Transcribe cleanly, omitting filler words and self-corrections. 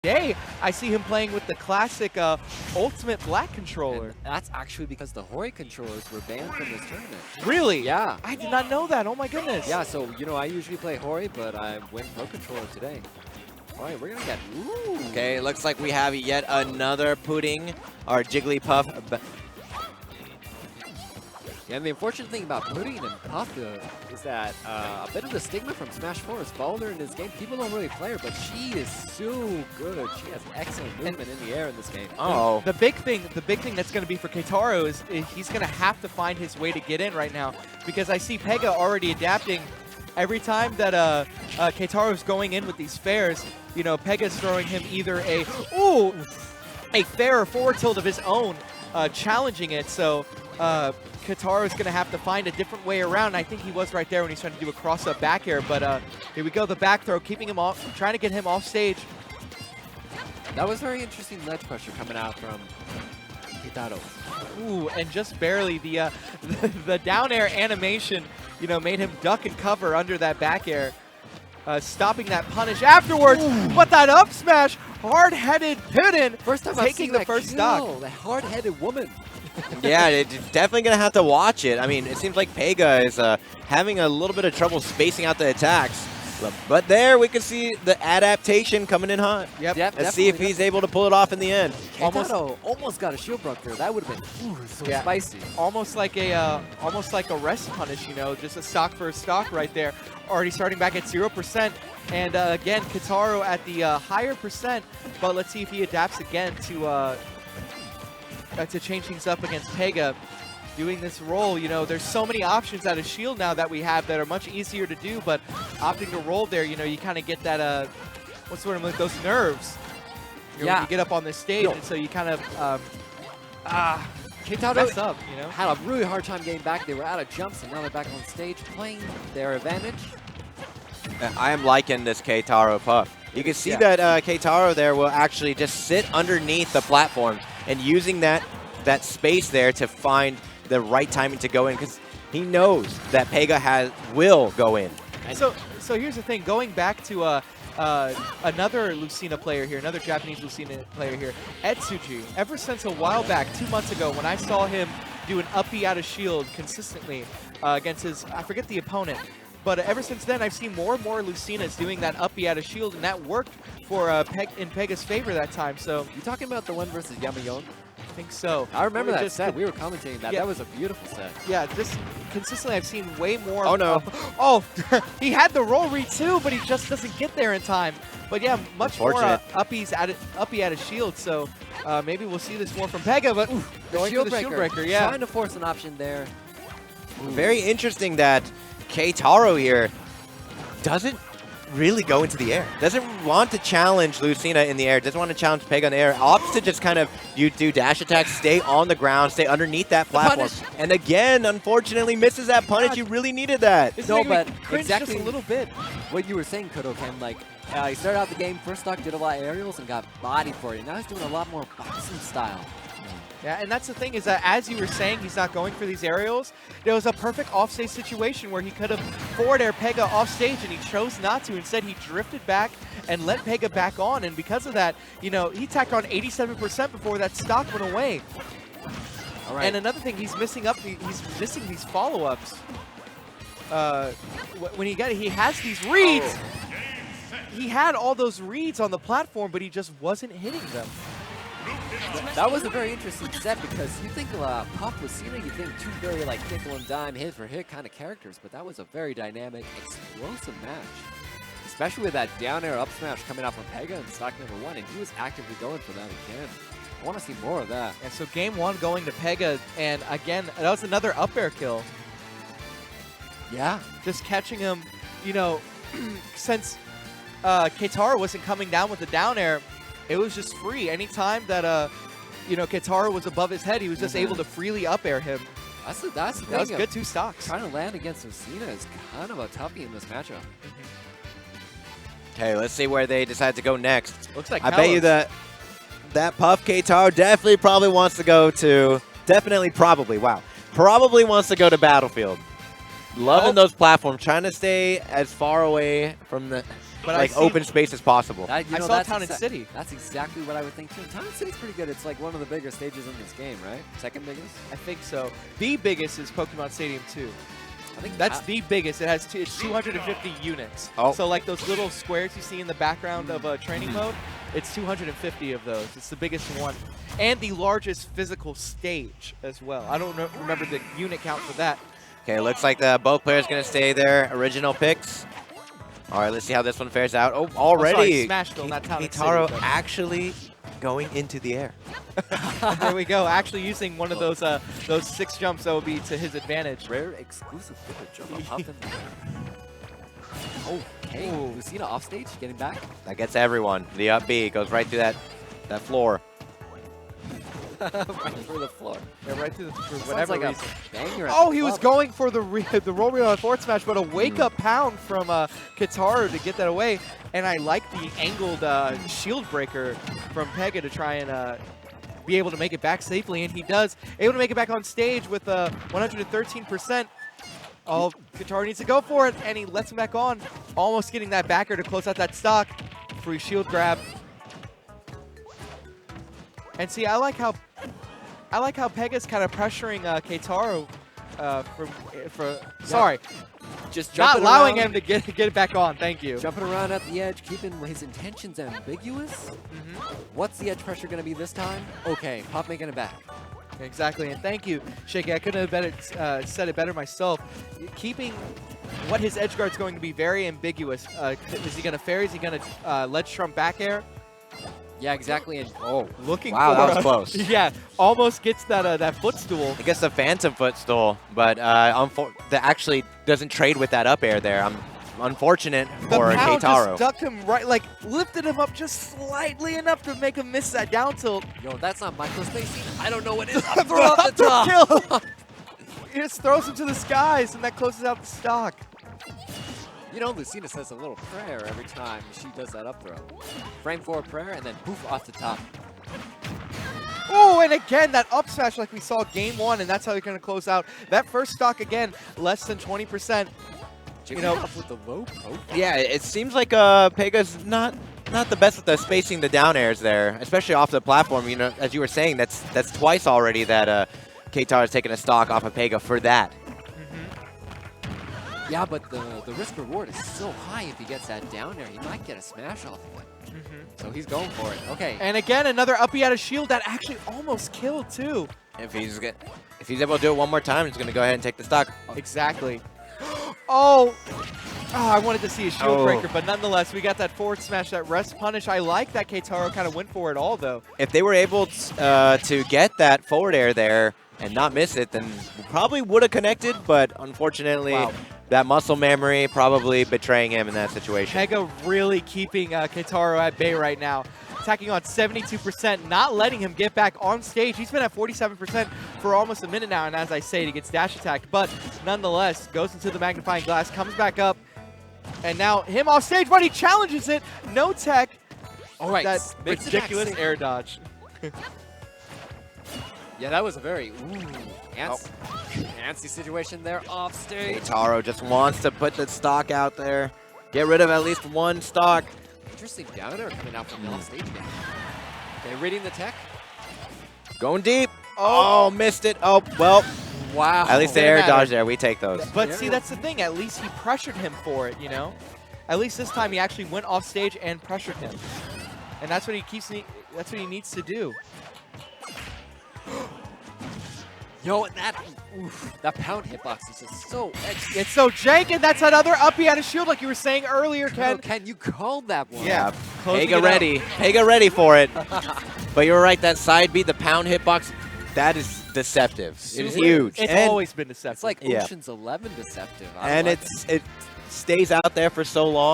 Today, I see him playing with the classic Ultimate Black controller. And that's actually because the Hori controllers were banned from this tournament. Really? Yeah. I did not know that. Oh my goodness. Yeah, so, you know, I usually play Hori, but I went Pro Controller today. All right, we're going to get... Ooh. Okay, it looks like we have yet another pudding, our Jigglypuff. Yeah, and the unfortunate thing about Pudding and Puff is that a bit of the stigma from Smash 4 has followed her in this game. People don't really play her, but she is so good. She has excellent movement in the air in this game. Oh. The big thing that's going to be for k-taro is he's going to have to find his way to get in right now, because I see Pega already adapting. Every time that k-taro is going in with these fairs, you know, Pega's throwing him either a fair or forward tilt of his own, challenging it. So k-taro is going to have to find a different way around. I think he was right there when he's trying to do a cross-up back air, but here we go, the back throw, keeping him off, trying to get him off stage. That was very interesting ledge pressure coming out from k-taro. Ooh, and just barely the down air animation, you know, made him duck and cover under that back air, stopping that punish afterwards. Ooh. But that up smash, hard-headed Pudding, first time taking the first stock. The hard-headed woman. Yeah, it's definitely going to have to watch it. I mean, it seems like Pega is having a little bit of trouble spacing out the attacks. But there we can see the adaptation coming in hot. Yep. Let's see if he's able to pull it off in the end. Almost got a shield broke there. That would have been so spicy. Almost like a rest punish, you know, just a stock for a stock right there. Already starting back at 0%. And again, k-taro at the higher percent. But let's see if he adapts again to change things up against Pega. Doing this roll, you know, there's so many options out of shield now that we have that are much easier to do, but opting to roll there, you know, you kind of get that, what's the word, like those nerves. You know, when you get up on this stage, and so you kind of, k-taro mess up, you know. Had a really hard time getting back. They were out of jumps, and now they're back on stage playing their advantage. I am liking this k-taro Puff. You can see that k-taro there will actually just sit underneath the platform and using that space there to find the right timing to go in, because he knows that Pega will go in. So here's the thing, going back to another Lucina player here, another Japanese Lucina player here, Etsuji. Ever since a while back, 2 months ago, when I saw him do an uppy out of shield consistently against his, I forget the opponent, but ever since then, I've seen more and more Lucinas doing that uppy out of shield, and that worked for in Pega's favor that time. So you talking about the one versus Yamayon? I think so. I remember that set. We were commentating that. Yeah. That was a beautiful set. Yeah, just consistently I've seen way more. Oh, no. Oh, he had the roll read too, but he just doesn't get there in time. But yeah, much more uppy out of shield. So maybe we'll see this more from Pega, but going for the shield breaker. Yeah. Trying to force an option there. Very interesting that k-taro here doesn't really go into the air. Doesn't want to challenge Lucina in the air. Doesn't want to challenge Pega in the air. Opts to just kind of do dash attacks, stay on the ground, stay underneath that platform. And again, unfortunately, misses that punish. You really needed that. No, but exactly just a little bit. What you were saying, Kodoken, like he started out the game, first stock, did a lot of aerials and got bodied for it. Now he's doing a lot more boxing style. Yeah, and that's the thing is that as you were saying, he's not going for these aerials. There was a perfect offstage situation where he could have forward air Pega off stage, and he chose not to. Instead, he drifted back and let Pega back on, and because of that, you know, he tacked on 87% before that stock went away. All right. And another thing, he's missing these follow-ups. When he has these reads. He had all those reads on the platform, but he just wasn't hitting them. That was a very interesting set because you think Puff Lucina, you think two very like nickel and dime hit for hit kind of characters, but that was a very dynamic, explosive match. Especially with that down air up smash coming out from Pega in stock number 1, and he was actively going for that again. I want to see more of that. And so game 1 going to Pega, and again, that was another up air kill. Yeah. Just catching him, you know, since k-taro wasn't coming down with the down air, it was just free. Anytime that, you know, k-taro was above his head, he was just able to freely up air him. That was good 2 stocks. Trying to land against Lucina is kind of a toughie in this matchup. Okay, let's see where they decide to go next. Looks like I bet you that Puff k-taro definitely probably wants to go to, probably wants to go to Battlefield. Loving those platforms, trying to stay as far away from the... But like open space as possible. That, you I know, saw that's Town and City. That's exactly what I would think too. Town and City's pretty good. It's like one of the bigger stages in this game, right? Second biggest? I think so. The biggest is Pokemon Stadium 2. I think That's the biggest. It has it's 250 units. Oh. So like those little squares you see in the background of training mode, it's 250 of those. It's the biggest one. And the largest physical stage as well. I don't remember the unit count for that. Okay, looks like both players going to stay their original picks. All right, let's see how this one fares out. Oh, already. Smashville, not Town and City, k-taro but- actually going into the air. There we go. Actually using one of those 6 jumps that would be to his advantage. rare exclusive pivot jump up in there. Okay, Ooh. Lucina off stage, getting back. That gets everyone. The up B goes right through that floor. Right through the floor. Yeah, right through the, for Sounds whatever like reason. a banger. at Oh, the he was club. going for the roll wheel on forward smash, but a wake-up pound from k-taro to get that away. And I like the angled shield breaker from Pega to try and be able to make it back safely, and he does. Able to make it back on stage with 113%. Oh, k-taro needs to go for it, and he lets him back on. Almost getting that backer to close out that stock. Free shield grab. And see, I like how Pega's kind of pressuring k-taro sorry, Just not jumping allowing around, him to get it back on. Thank you. Jumping around at the edge, keeping his intentions ambiguous. What's the edge pressure going to be this time? Okay, Pop making it back. Exactly, and thank you, Shaky. I couldn't have said it better myself. Keeping what his edge guard's going to be very ambiguous. Is he going to fair? Is he going to ledge trump back air? Yeah, exactly. And Looking Wow, for that was close. Yeah, almost gets that footstool. I guess the Phantom footstool, but that actually doesn't trade with that up air there. I'm unfortunate for The pound k-taro. just ducked him right, like lifted him up just slightly enough to make him miss that down tilt. yo, that's not micro spacing. I don't know what it is. Throw out the top. Kill. He just throws him to the skies, and that closes out the stock. You know, Lucina says a little prayer every time she does that up throw. Frame forward prayer, and then poof off the top. Oh, and again, that up smash like we saw game 1, and that's how you're going to close out. That first stock, again, less than 20%. You know, with the low profile. Yeah, it seems like Pega's not the best with the spacing the down airs there, especially off the platform. You know, as you were saying, that's twice already that k-taro has taken a stock off of Pega for that. Yeah, but the risk reward is so high if he gets that down there. He might get a smash off of it. So he's going for it. Okay. And again, another uppy out of shield that actually almost killed, too. If he's able to do it one more time, he's going to go ahead and take the stock. Exactly. Oh, I wanted to see a shield Oh. breaker, but nonetheless, we got that forward smash, that rest punish. I like that k-taro kind of went for it all, though. If they were able to get that forward air there and not miss it, then we probably would have connected, but unfortunately, Wow. that muscle memory probably betraying him in that situation. Pega really keeping k-taro at bay right now. Attacking on 72%, not letting him get back on stage. He's been at 47% for almost a minute now, and as I say, he gets dash attacked. But nonetheless, goes into the magnifying glass, comes back up, and now him off stage, but he challenges it. No tech. All right. That brings it back ridiculous safe. air dodge. Yeah, that was a very antsy situation there off stage. k-taro just wants to put the stock out there. Get rid of at least one stock. Interesting down air coming out from the off stage again. Okay, reading the tech. Going deep. Oh, missed it. Oh, well, Wow. at least the Didn't air matter. dodge there. We take those. But Yeah. see, that's the thing. At least he pressured him for it, you know? At least this time he actually went off stage and pressured him. And that's what that's what he needs to do. Yo, that pound hitbox is just so edgy. It's so jank, and that's another uppy out of shield like you were saying earlier, Ken. Ken, you called that one. Yeah. Closing it Pega out. ready. Pega ready for it. But you're right, that side beat, the pound hitbox, that is deceptive. It is Super. huge. It's and always been deceptive. It's like Yeah. Ocean's 11 deceptive. I and like it stays out there for so long.